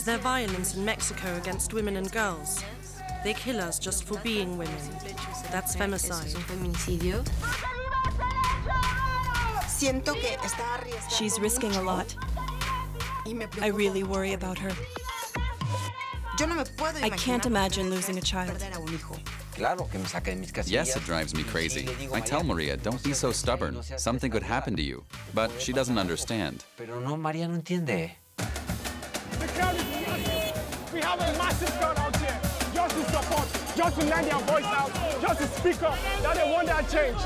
Is there violence in Mexico against women and girls? They kill us just for being women. That's femicide. She's risking a lot. I really worry about her. I can't imagine losing a child. Yes, it drives me crazy. I tell Maria, don't be so stubborn. Something could happen to you. But she doesn't understand. Pero no, María no entiende. The crowd is massive. We have a massive crowd out here. Just to support, just to let their voice out, just to speak up, that they want that change.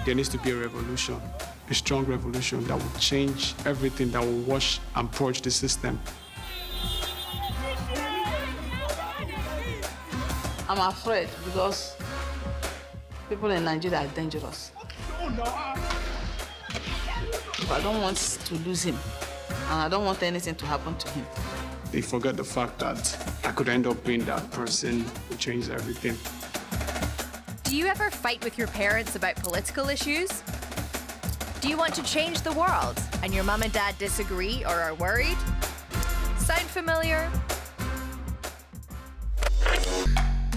There needs to be a revolution, a strong revolution that will change everything, that will wash and purge the system. I'm afraid because people in Nigeria are dangerous. I don't want to lose him, and I don't want anything to happen to him. They forget the fact that I could end up being that person who changed everything. Do you ever fight with your parents about political issues? Do you want to change the world and your mum and dad disagree or are worried? Sound familiar?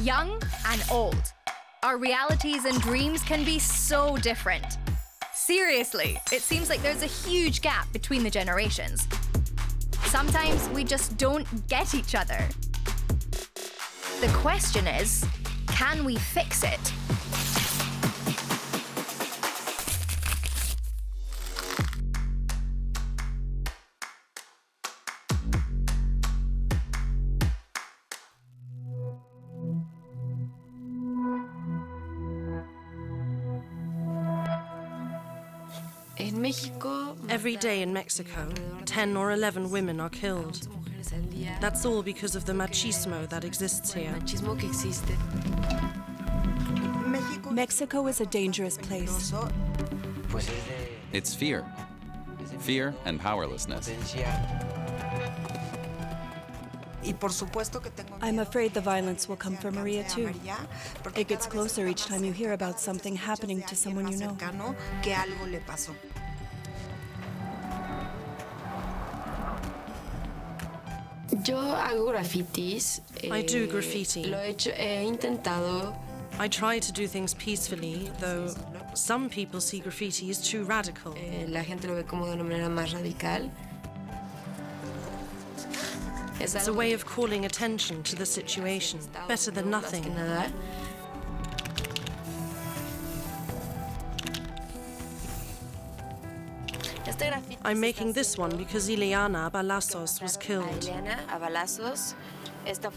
Young and old, our realities and dreams can be so different. Seriously, it seems like there's a huge gap between the generations. Sometimes we just don't get each other. The question is, can we fix it? Every day in Mexico, 10 or 11 women are killed. That's all because of the machismo that exists here. Mexico is a dangerous place. It's fear. Fear and powerlessness. I'm afraid the violence will come for Maria too. It gets closer each time you hear about something happening to someone you know. I do graffiti. I try to do things peacefully, though some people see graffiti as too radical. It's a way of calling attention to the situation, better than nothing. I'm making this one because Ileana Balazos was killed.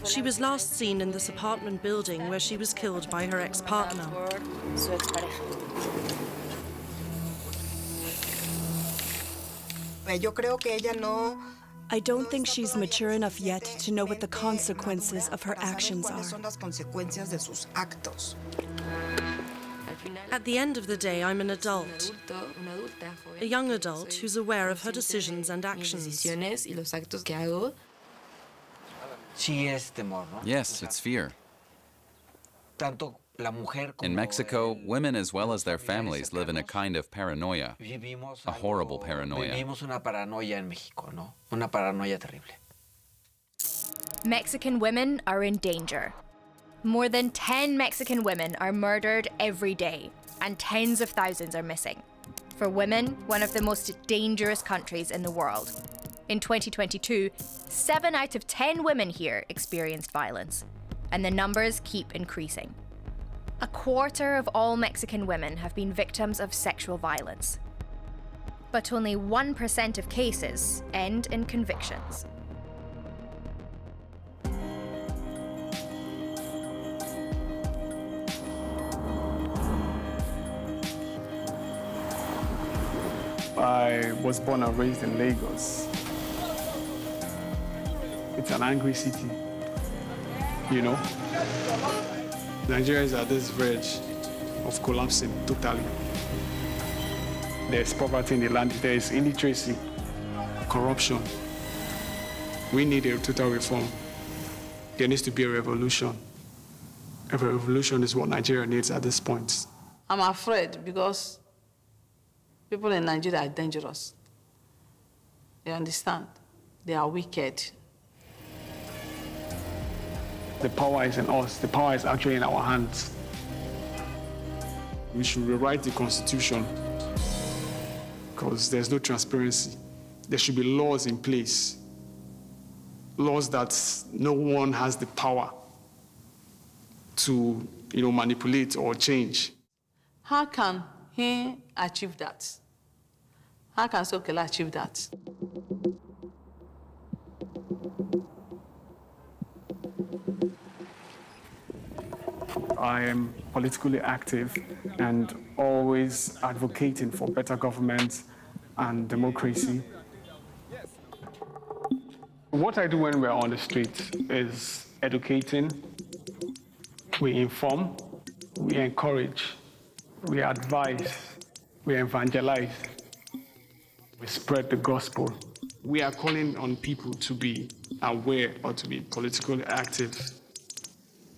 She was last seen in this apartment building where she was killed by her ex-partner. I don't think she's mature enough yet to know what the consequences of her actions are. At the end of the day, I'm an adult. A young adult who's aware of her decisions and actions. Yes, it's fear. In Mexico, women as well as their families live in a kind of paranoia, a horrible paranoia. Mexican women are in danger. More than 10 Mexican women are murdered every day, and tens of thousands are missing. For women, one of the most dangerous countries in the world. In 2022, 7 out of 10 women here experienced violence, and the numbers keep increasing. A quarter of all Mexican women have been victims of sexual violence. But only 1% of cases end in convictions. I was born and raised in Lagos. It's an angry city, you know? Nigeria is at this verge of collapsing totally. There's poverty in the land, there is illiteracy, corruption. We need a total reform. There needs to be a revolution. A revolution is what Nigeria needs at this point. I'm afraid because people in Nigeria are dangerous. You understand? they are wicked. The power is in us. The power is actually in our hands. We should rewrite the Constitution because there's no transparency. There should be laws in place, laws that no one has the power to, manipulate or change. How can he achieve that? How can Somkele achieve that? I am politically active and always advocating for better government and democracy. What I do when we're on the street is educating, we inform, we encourage, we advise, we evangelize, we spread the gospel. We are calling on people to be aware or to be politically active,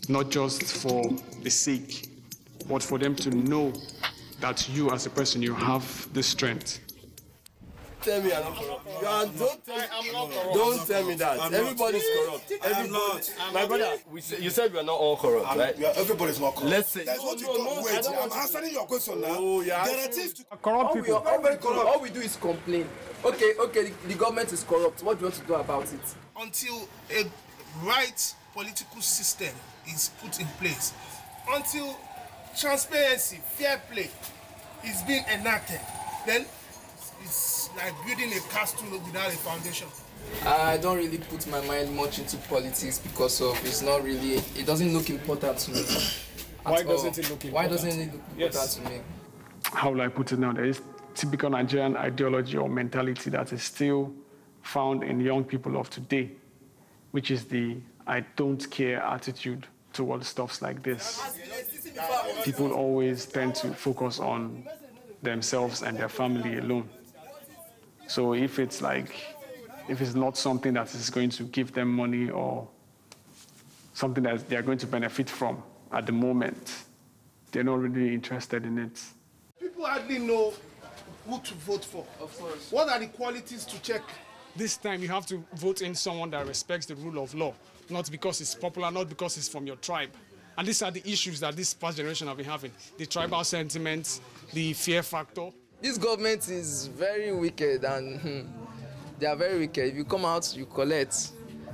not just for the sake, but for them to know that you as a person, you have the strength. Tell me I'm not corrupt. Don't tell me that. Everybody's corrupt. Everybody. My brother, you said we are not all corrupt, right? Everybody's not corrupt. Let's say. That's what you talk. Wait, I'm answering your question now. Oh, yeah. There are things to corrupt people. All we do is complain. Okay, the government is corrupt. What do you want to do about it? Until a right political system is put in place, until transparency, fair play is being enacted, then it's like building a castle without a foundation. I don't really put my mind much into politics because of it doesn't look important to me. Why doesn't it look important? Why doesn't it look important to me? How will I put it now? There is typical Nigerian ideology or mentality that is still found in young people of today, which is the I don't care attitude towards stuff like this. People always tend to focus on themselves and their family alone. So if it's not something that is going to give them money or something that they're going to benefit from at the moment, they're not really interested in it. People hardly know who to vote for. Of course. What are the qualities to check? This time you have to vote in someone that respects the rule of law, not because it's popular, not because it's from your tribe. And these are the issues that this past generation have been having. The tribal sentiments, the fear factor. This government is very wicked and they are very wicked. If you come out, you collect.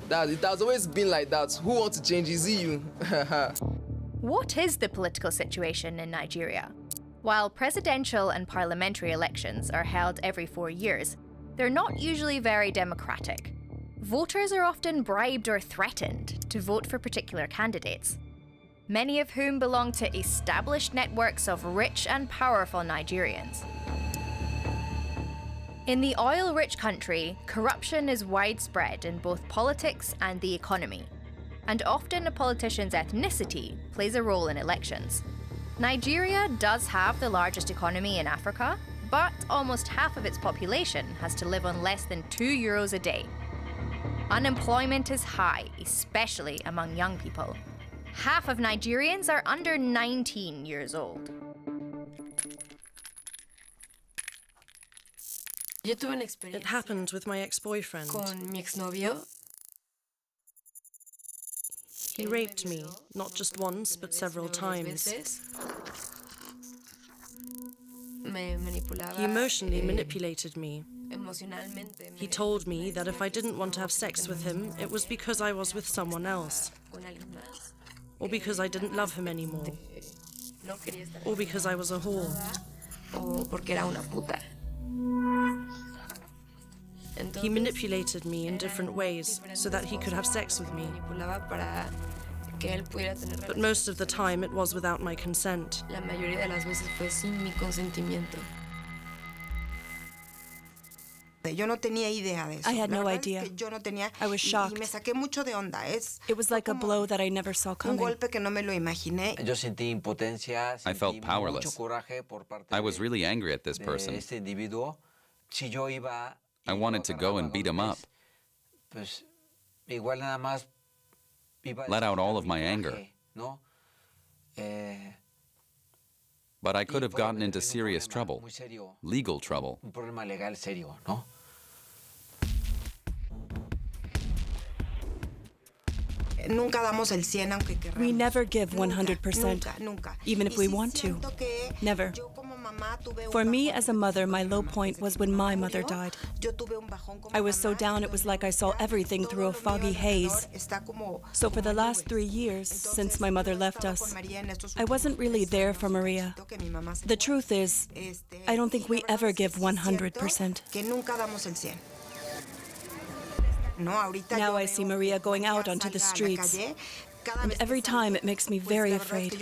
It has always been like that. Who wants to change? Is it you? What is the political situation in Nigeria? While presidential and parliamentary elections are held every 4 years, they're not usually very democratic. Voters are often bribed or threatened to vote for particular candidates, many of whom belong to established networks of rich and powerful Nigerians. In the oil-rich country, corruption is widespread in both politics and the economy, and often a politician's ethnicity plays a role in elections. Nigeria does have the largest economy in Africa, but almost half of its population has to live on less than €2 a day. Unemployment is high, especially among young people. Half of Nigerians are under 19 years old. It happened with my ex-boyfriend. He raped me, not just once, but several times. He emotionally manipulated me. He told me that if I didn't want to have sex with him, it was because I was with someone else. Or because I didn't love him anymore. Or because I was a whore. He manipulated me in different ways so that he could have sex with me. But most of the time it was without my consent. I had no idea. I was shocked. It was like a blow that I never saw coming. I felt powerless. I was really angry at this person. I wanted to go and beat him up. Let out all of my anger. But I could have gotten into serious trouble, legal trouble. We never give 100%, even if we want to. Never. For me as a mother, my low point was when my mother died. I was so down it was like I saw everything through a foggy haze. So for the last 3 years, since my mother left us, I wasn't really there for Maria. The truth is, I don't think we ever give 100%. Now I see Maria going out onto the streets, and every time it makes me very afraid.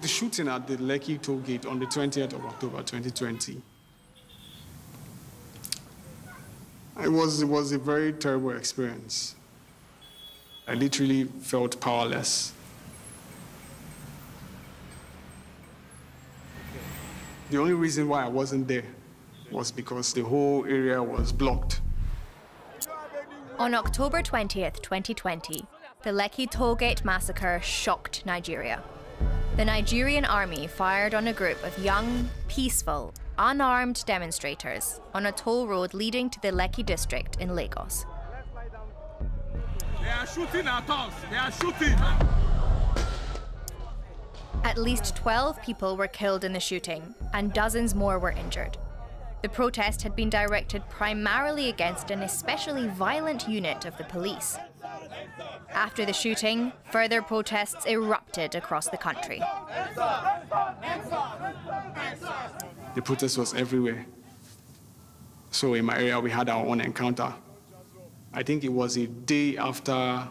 The shooting at the Lekki toll gate on the 20th of October 2020, it was a very terrible experience. I literally felt powerless. The only reason why I wasn't there was because the whole area was blocked. On October 20th, 2020, the Lekki tollgate massacre shocked Nigeria. The Nigerian army fired on a group of young, peaceful, unarmed demonstrators on a toll road leading to the Lekki district in Lagos. They are shooting at us! They are shooting! At least 12 people were killed in the shooting, and dozens more were injured. The protest had been directed primarily against an especially violent unit of the police. After the shooting, further protests erupted across the country. The protest was everywhere. So in my area, we had our own encounter. I think it was a day after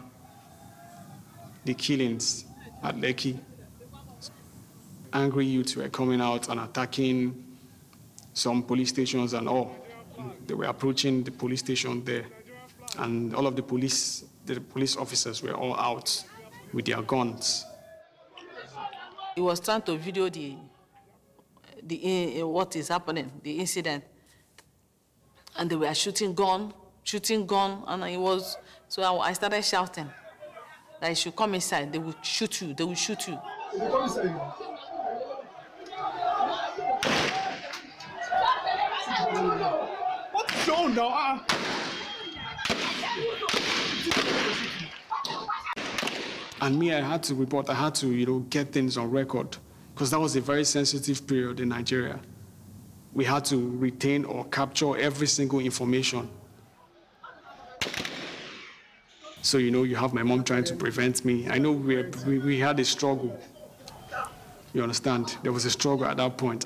the killings at Lekki. Angry youths were coming out and attacking some police stations and all. They were approaching the police station there, and all of the police officers were all out with their guns. He was trying to video what is happening, the incident, and they were shooting gun, and so I started shouting that you should come inside. They will shoot you. They will shoot you. What's going on? And me, I had to report, I had to, get things on record, because that was a very sensitive period in Nigeria. We had to retain or capture every single information. So, you have my mom trying to prevent me. I know we had a struggle. You understand? There was a struggle at that point.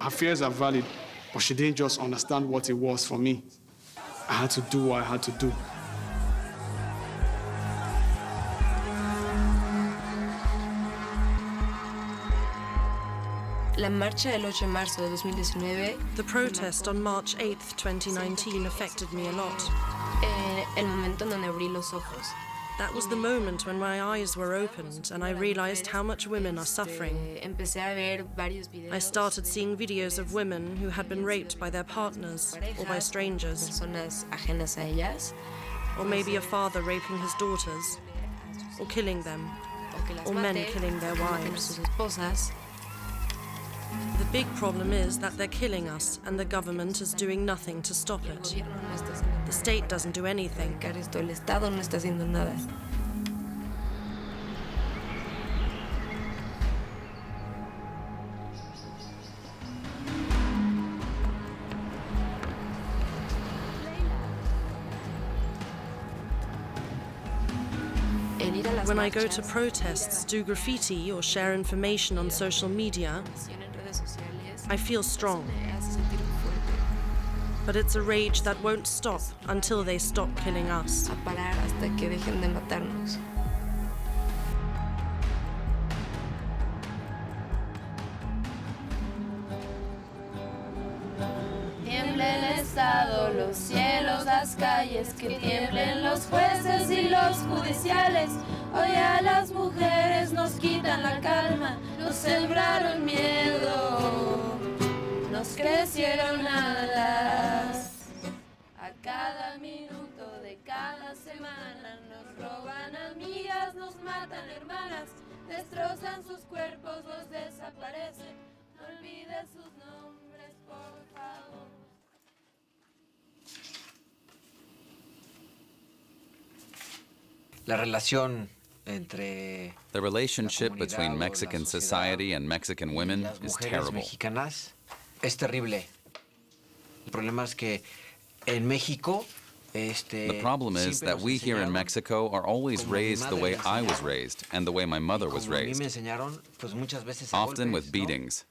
Her fears are valid, but she didn't just understand what it was for me. I had to do what I had to do. The protest on March 8th, 2019 affected me a lot. That was the moment when my eyes were opened and I realized how much women are suffering. I started seeing videos of women who had been raped by their partners or by strangers. Or maybe a father raping his daughters, or killing them, or men killing their wives. The big problem is that they're killing us and the government is doing nothing to stop it. The state doesn't do anything. When I go to protests, do graffiti or share information on social media, I feel strong. But it's a rage that won't stop until they stop killing us. Tiemble el Estado, los cielos, las calles, que tiemblen los jueces y los judiciales. Hoy a las mujeres nos quitan la calma, nos sembraron miedo, nos crecieron alas. Acá aparecen. No olvides sus nombres, por favor. La relación entre The relationship between Mexican society and Mexican women is terrible. mexicanas es terrible. El problema es que en México The problem is that we here in Mexico are always raised the way I was raised and the way my mother was raised, often with beatings.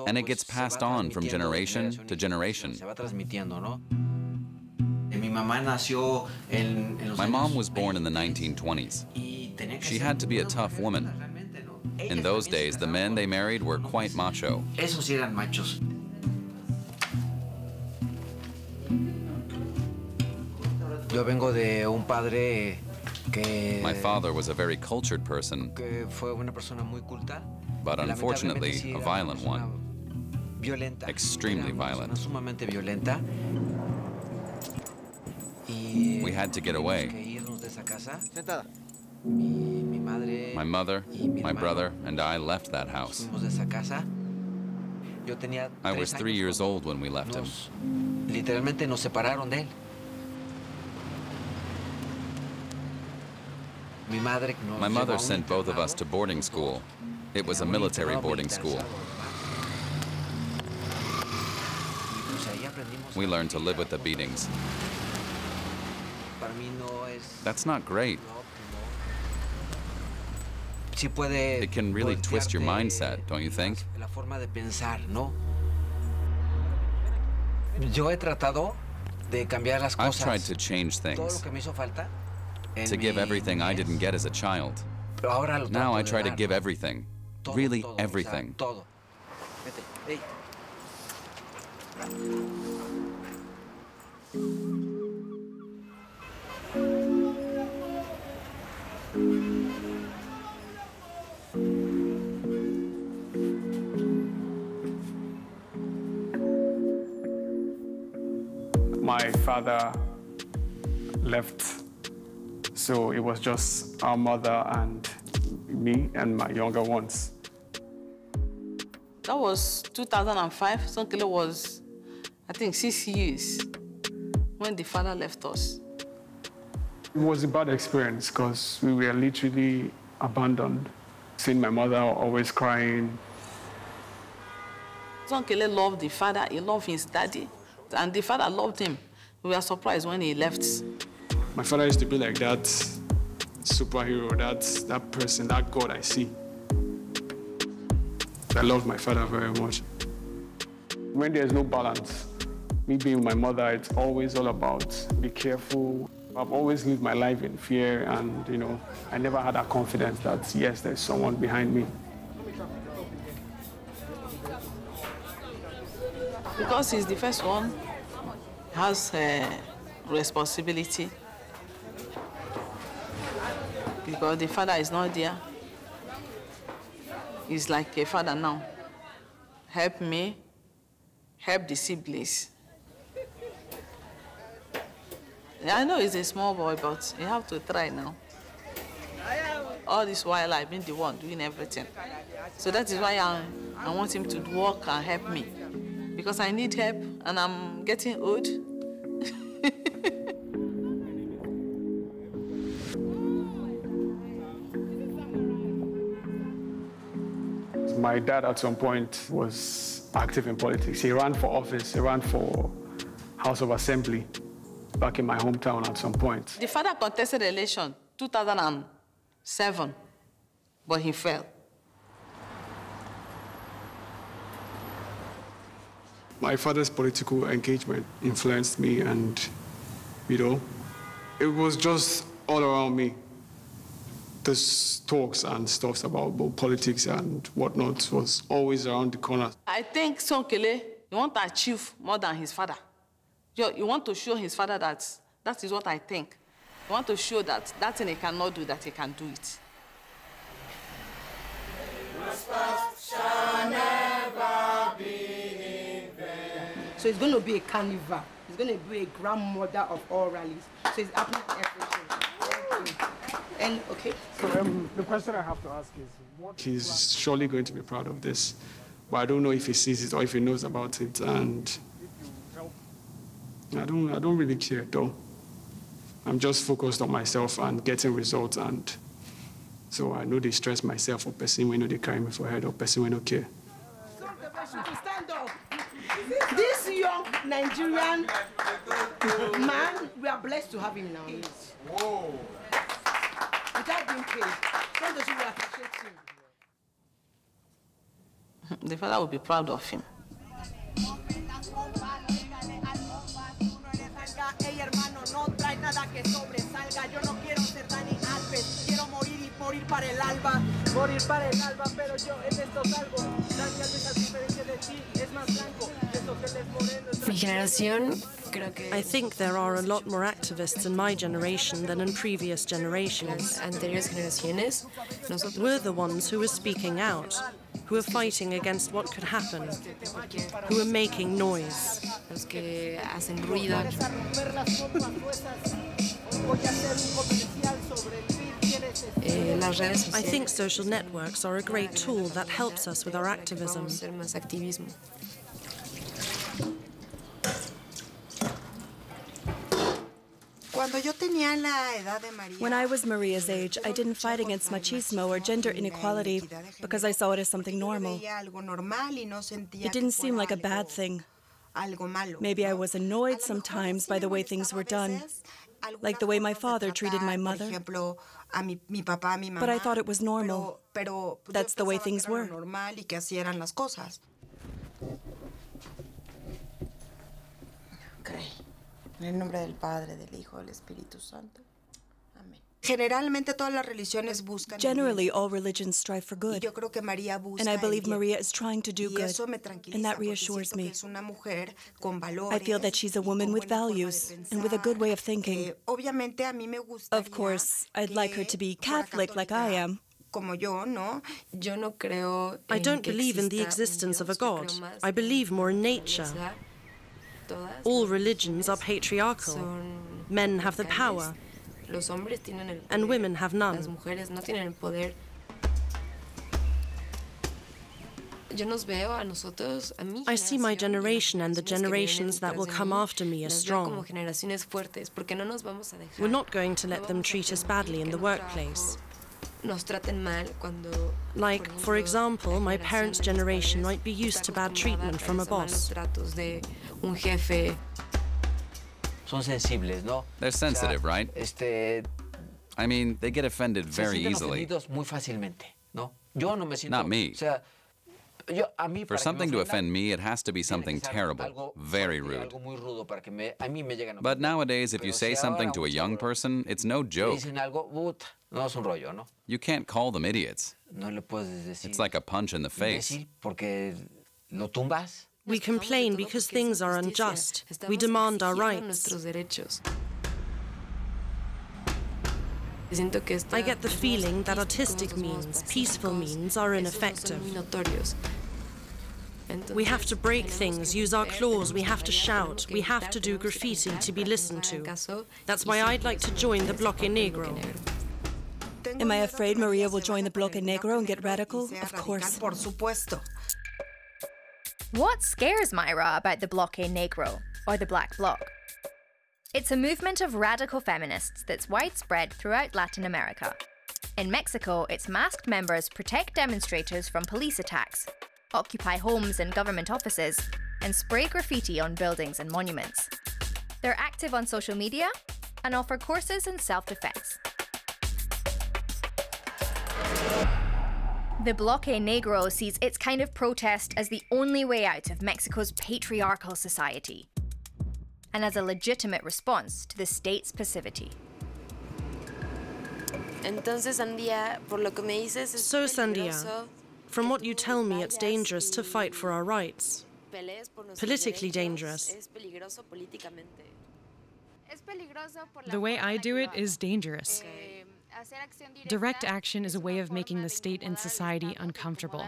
And it gets passed on from generation to generation. My mom was born in the 1920s. She had to be a tough woman. In those days, the men they married were quite macho. Esos eran machos. Yo vengo de un padre que My father was a very cultured person, fue una persona muy culta, but unfortunately a violent one. violenta, Extremely violent. sumamente violenta. We had to get away. Irnos de esa casa. Mi madre, My mother, my brother, and I left that house. fuimos de esa casa. Yo tenía I was 3 years old when we left him. Literalmente nos separaron de él. My mother sent both of us to boarding school. It was a military boarding school. We learned to live with the beatings. That's not great. It can really twist your mindset, don't you think? La forma de pensar, ¿no? Yo he tratado de cambiar las I've cosas. tried to change Todo lo things, que me hizo falta. to give everything I didn't get as a child. Now I try to give everything, really everything. Todo. Vete, hey. My father left, so it was just our mother and me and my younger ones. That was 2005. Somkele was, I think, 6 years when the father left us. It was a bad experience because we were literally abandoned. Seeing my mother always crying. Somkele loved the father, he loved his daddy, and the father loved him. We were surprised when he left. My father used to be like that superhero, that person, that God I see. I love my father very much. When there's no balance, me being my mother, it's always all about be careful. I've always lived my life in fear and, I never had that confidence that, yes, there's someone behind me. Because he's the first one, has responsibility. Because the father is not there. He's like a father now. Help me, help the siblings. I know he's a small boy, but you have to try now. All this while I've been the one doing everything. So that is why I want him to work and help me. Because I need help and I'm getting old. My dad at some point was active in politics. He ran for office, he ran for House of Assembly back in my hometown at some point. The father contested the election 2007, but he failed. My father's political engagement influenced me and, it was just all around me. This talks and stuff about politics and whatnot was always around the corner. I think Somkele, you want to achieve more than his father. You want to show his father that is what I think. You want to show that thing he cannot do, that he can do it. Shall never be in vain. So it's going to be a carnival. It's going to be a grandmother of all rallies. So it's happening every day. Okay. So the question I have to ask is, what... He's surely going to be proud of this, but I don't know if he sees it or if he knows about it, and I don't really care though. I'm just focused on myself and getting results, and so I know they stress myself for person when they carry me for head or person when don't care. Stand up. This young Nigerian man, we are blessed to have him now. Whoa. Without being paid. Don't you appreciate him? The father will be proud of him. I think there are a lot more activists in my generation than in previous generations. We're the ones who are speaking out, who are fighting against what could happen, who are making noise. I think social networks are a great tool that helps us with our activism. When I was Maria's age, I didn't fight against machismo or gender inequality because I saw it as something normal. It didn't seem like a bad thing. Maybe I was annoyed sometimes by the way things were done, like the way my father treated my mother. But I thought it was normal. That's the way things were. Okay. En el nombre del Padre, del Hijo, del Espíritu Santo. Amén. Generally, all religions strive for good. And I believe Maria is trying to do good. And that reassures me. I feel that she's a woman with values and with a good way of thinking. Of course, I'd like her to be Catholic like I am. I don't believe in the existence of a God. I believe more in nature. All religions are patriarchal. Men have the power, and women have none. I see my generation and the generations that will come after me as strong. We're not going to let them treat us badly in the workplace. Like, for example, my parents' generation might be used to bad treatment from a boss. They're sensitive, right? I mean, they get offended very easily. Not me. For something to offend me, it has to be something terrible, very rude. But nowadays, if you say something to a young person, it's no joke. You can't call them idiots. It's like a punch in the face. We complain because things are unjust. We demand our rights. I get the feeling that artistic means, peaceful means, are ineffective. We have to break things, use our claws, we have to shout, we have to do graffiti to be listened to. That's why I'd like to join the Bloque Negro. Am I afraid Maria will join the Bloque Negro and get radical? Of course. What scares Mayra about the Bloque Negro, or the Black Bloc? It's a movement of radical feminists that's widespread throughout Latin America. In Mexico, its masked members protect demonstrators from police attacks, occupy homes and government offices, and spray graffiti on buildings and monuments. They're active on social media and offer courses in self-defense. The Bloque Negro sees its kind of protest as the only way out of Mexico's patriarchal society, and as a legitimate response to the state's passivity. So, Sandia, from what you tell me, it's dangerous to fight for our rights. Politically dangerous. The way I do it is dangerous. Direct action is a way of making the state and society uncomfortable.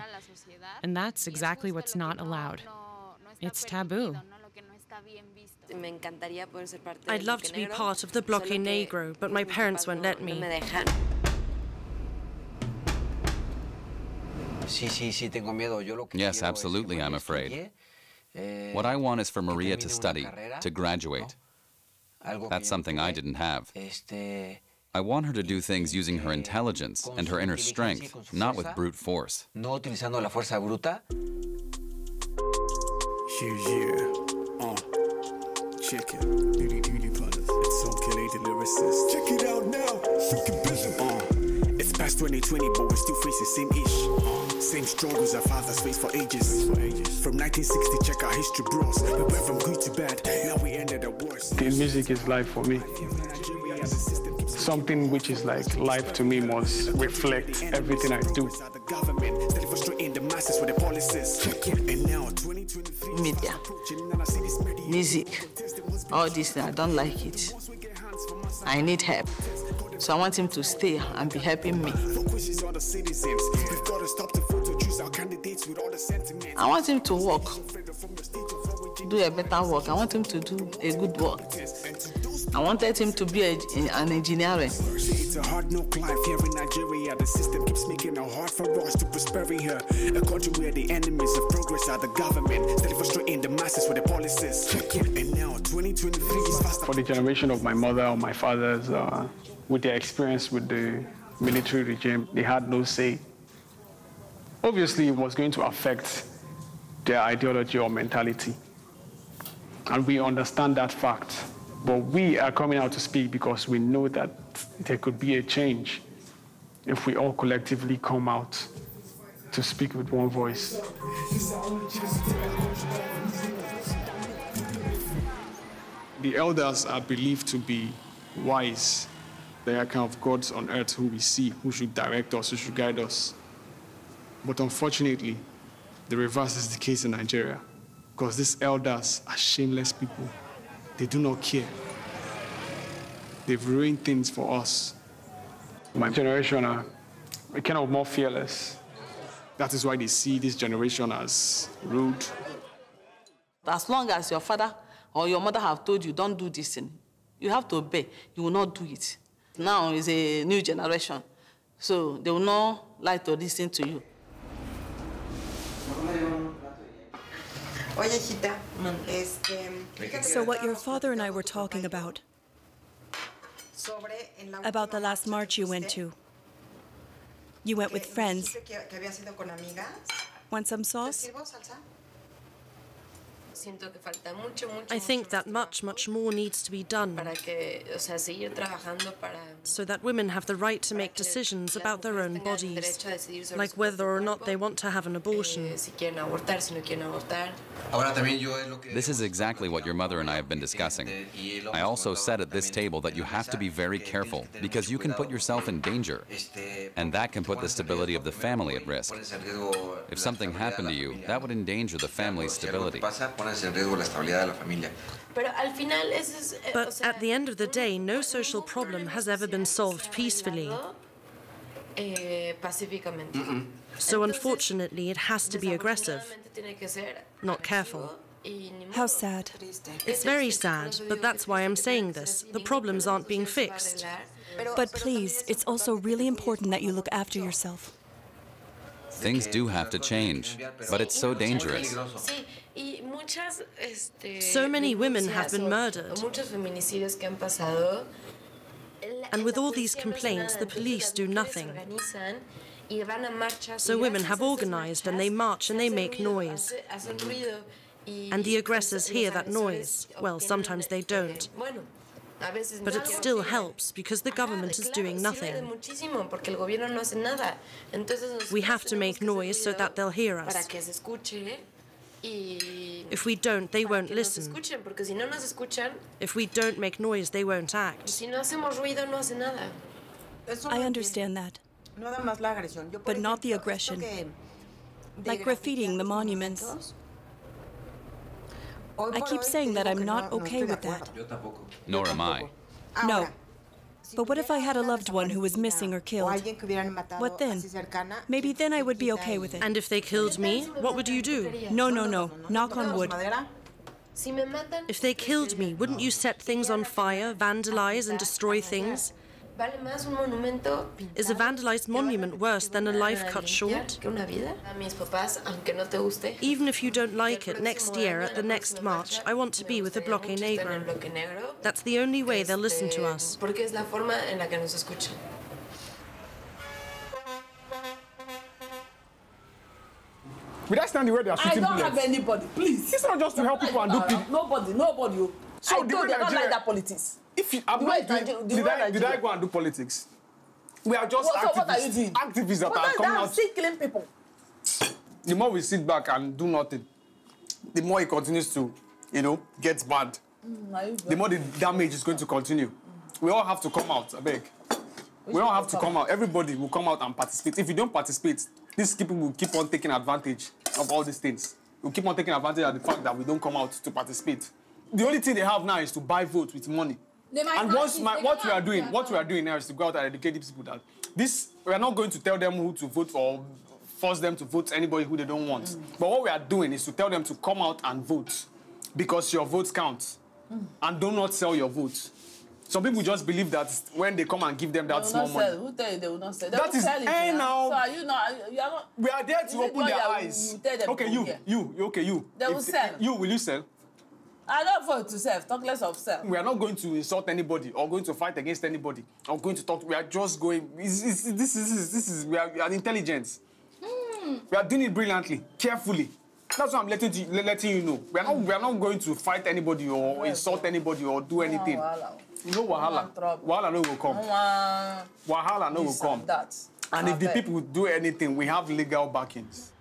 And that's exactly what's not allowed. It's taboo. I'd love to be part of the Bloque Negro, but my parents won't let me. Yes, absolutely, I'm afraid. What I want is for Maria to study, to graduate. That's something I didn't have. I want her to do things using her intelligence and her inner strength, not with brute force. Check it. It's Somkele, the lyricist. Check it out now. It's past 2020, but we're still facing same ish. Same struggles our fathers faced for ages. From 1960, check our history, bros. We went from good to bad. Now we ended at worse. The music is life for me. Something which is like life to me must reflect everything I do. Media, music, all this, I don't like it. I need help. So I want him to stay and be helping me. I want him to work, do a better work. I want him to do a good work. I wanted him to be an engineer. It's a hard no climb here in Nigeria. The system keeps making it hard for us to prosper here. A country where the enemies of progress are the government, steady frustrating the masses with the policies. And now 2023 is faster. For the generation of my mother or my fathers, with their experience with the military regime, they had no say. Obviously, it was going to affect their ideology or mentality. And we understand that fact. But we are coming out to speak because we know that there could be a change if we all collectively come out to speak with one voice. The elders are believed to be wise. They are kind of gods on earth who we see, who should direct us, who should guide us. But unfortunately, the reverse is the case in Nigeria, because these elders are shameless people. They do not care. They've ruined things for us. My generation are kind of more fearless. That is why they see this generation as rude. As long as your father or your mother have told you, don't do this thing, you have to obey. You will not do it. Now is a new generation, so they will not like to listen to you. So what your father and I were talking about the last march you went to. You went with friends. Want some sauce? I think that much more needs to be done so that women have the right to make decisions about their own bodies, like whether or not they want to have an abortion. This is exactly what your mother and I have been discussing. I also said at this table that you have to be very careful because you can put yourself in danger, and that can put the stability of the family at risk. If something happened to you, that would endanger the family's stability. But at the end of the day, no social problem has ever been solved peacefully. So unfortunately, it has to be aggressive, not careful. How sad. It's very sad, but that's why I'm saying this. The problems aren't being fixed. But please, it's also really important that you look after yourself. Things do have to change, but it's so dangerous. So many women have been murdered. And with all these complaints, the police do nothing. So women have organized and they march and they make noise. And the aggressors hear that noise. Well, sometimes they don't. But it still helps because the government is doing nothing. We have to make noise so that they'll hear us. If we don't, they won't listen. If we don't make noise, they won't act. I understand that. But not the aggression. Like graffitiing the monuments. I keep saying that I'm not okay with that. Nor am I. No. But what if I had a loved one who was missing or killed? What then? Maybe then I would be okay with it. And if they killed me, what would you do? No. Knock on wood. If they killed me, wouldn't you set things on fire, vandalize and destroy things? Is a vandalized monument worse than a life cut short? Even if you don't like it, next year at the next march, I want to be with a bloque negro. That's the only way they'll listen to us. Will I stand the way they are shooting bullets? I don't have anybody, please. It's not just to help people and do people. Nobody. So I told you I don't like that politics. If you, I'm not doing, did I go and do politics? We are just activists. So what are you doing? Activists that are coming out. Still killing people. The more we sit back and do nothing, the more it continues to, get bad. The more the damage is going to continue. We all have to come out, I beg. We all have to come out. Everybody will come out and participate. If you don't participate, these people will keep on taking advantage of all these things. We'll keep on taking advantage of the fact that we don't come out to participate. The only thing they have now is to buy votes with money. And what we are doing now is to go out and educate these people that we are not going to tell them who to vote for or force them to vote anybody who they don't want. But what we are doing is to tell them to come out and vote because your votes count. And do not sell your votes. Some people just believe that when they come and give them that small money. Who tell you they will not sell? That is now. So are you not? You are not. We are there to open their eyes. You tell them okay, you. They will sell. Will you sell? I don't vote to sell. Talk less of sell. We are not going to insult anybody or going to fight against anybody or going to talk. We are just going. This is. We are intelligence. We are doing it brilliantly, carefully. That's what I'm letting you know. We are not going to fight anybody or insult anybody or do anything. Wahala. Wahala no will come. Wahala no will come. And if the people do anything, we have legal backings.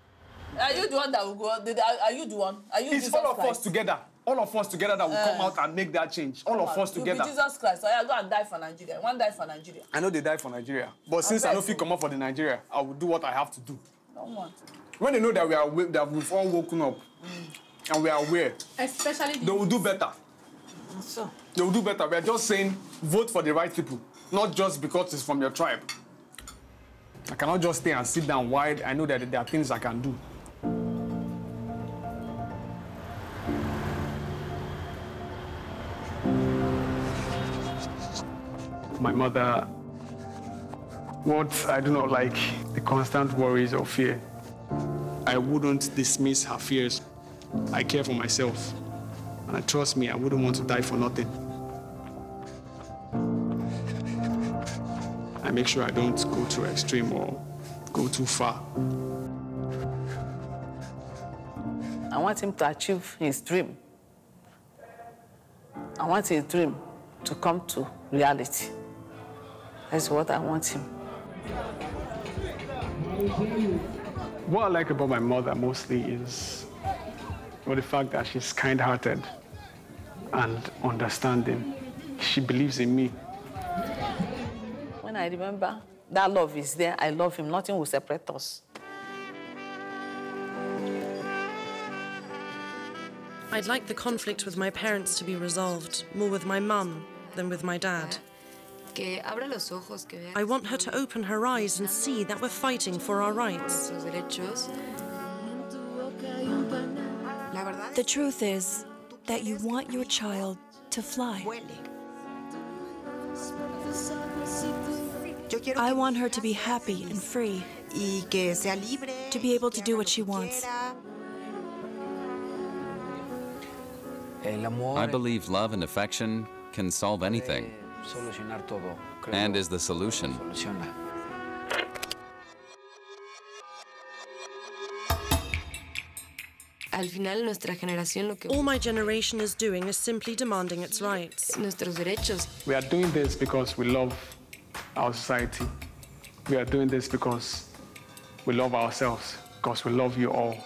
Are you the one that will go? Are you the one? Are you? It's all of us together. All of us together that will come out and make that change. All of us together. Be Jesus Christ. So I go and die for Nigeria. One die for Nigeria. I know they die for Nigeria. But since I don't feel come up for the Nigeria, I will do what I have to do. Don't want. When they know that we've all woken up and we are aware, especially they will do better. So. They will do better. We are just saying, vote for the right people, not just because it's from your tribe. I cannot just stay and sit down wide. I know that there are things I can do. My mother, what I do not like, the constant worries or fear. I wouldn't dismiss her fears. I care for myself. And trust me, I wouldn't want to die for nothing. I make sure I don't go too extreme or go too far. I want him to achieve his dream. I want his dream to come to reality. That's what I want him. What I like about my mother mostly is the fact that she's kind-hearted and understanding. She believes in me. When I remember that love is there, I love him. Nothing will separate us. I'd like the conflict with my parents to be resolved, more with my mum than with my dad. I want her to open her eyes and see that we're fighting for our rights. The truth is that you want your child to fly. I want her to be happy and free, to be able to do what she wants. I believe love and affection can solve anything and is the solution. All my generation is doing is simply demanding its rights. We are doing this because we love our society. We are doing this because we love ourselves, because we love you all.